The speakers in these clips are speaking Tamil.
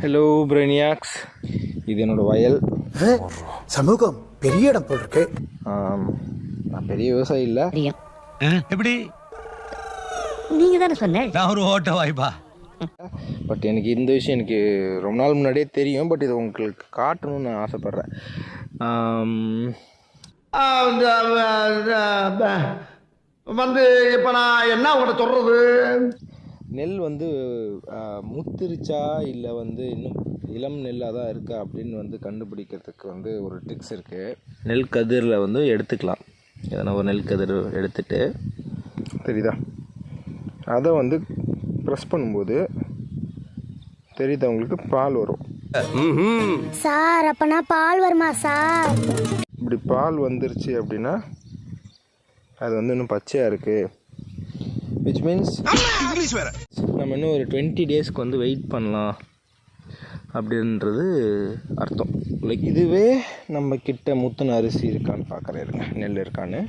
ஹலோ பிரெனியாக்ஸ், இது என்னோடய வயல். சமூகம் பெரிய இடம் போல் இருக்கு. நான் பெரிய விவசாயி இல்லை. எப்படி நீங்க தானே சொன்ன நான் ஒரு ஓட்ட வாய்ப்பா. பட் எனக்கு இந்த விஷயம் எனக்கு ரொம்ப நாள் முன்னாடியே தெரியும். பட் இதை உங்களுக்கு காட்டணும்னு நான் ஆசைப்பட்றேன். வந்து இப்போ நான் என்ன உங்கள்கிட்ட சொல்கிறது, நெல் வந்து முத்திருச்சா இல்லை வந்து இன்னும் இளம் நெல்லாக தான் இருக்கா அப்படின்னு வந்து கண்டுபிடிக்கிறதுக்கு வந்து ஒரு ட்ரிக்ஸ் இருக்குது. நெல் கதிரில் வந்து எடுத்துக்கலாம். எதனா ஒரு நெல் கதிர் எடுத்துட்டு, தெரியுதா, அதை வந்து ப்ரெஸ் பண்ணும்போது தெரியுதா உங்களுக்கு, பால் வரும் சார். அப்பனா பால் வருமா சார்? இப்படி பால் வந்துருச்சு அப்படின்னா அது வந்து இன்னும் பச்சையாக இருக்குது. விச் மீன்ஸ் நம்ம இன்னும் ஒரு 20 டேஸ்க்கு வந்து வெயிட் பண்ணலாம் அப்படின்றது அர்த்தம். லைக் இதுவே நம்ம கிட்ட முத்தின அரிசி இருக்கான்னு பார்க்குறேன், இருங்க, நெல் இருக்கான்னு.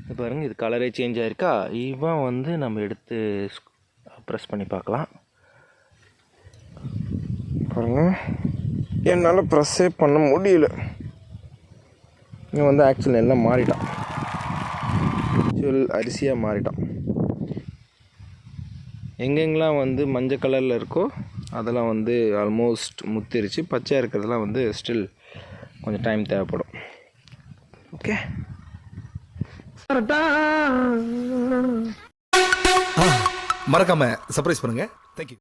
இது பாருங்கள், இது கலரே சேஞ்ச் ஆகிருக்கா. இவன் வந்து நம்ம எடுத்து ப்ரெஸ் பண்ணி பார்க்கலாம். பாருங்கள், என்னால் ப்ரெஸ்ஸே பண்ண முடியல. இவன் வந்து ஆக்சுவல் எல்லாம் மாறிட்டான், ஆக்சுவல் அரிசியாக மாறிட்டான். எங்கெங்கெல்லாம் வந்து மஞ்சள் கலரில் இருக்கோ அதெல்லாம் வந்து ஆல்மோஸ்ட் முத்திருச்சு. பச்சையாக இருக்கிறதுலாம் வந்து ஸ்டில் கொஞ்சம் டைம் தேவைப்படும். ஓகே, மறக்காம சர்ப்ரைஸ் பண்ணுங்க.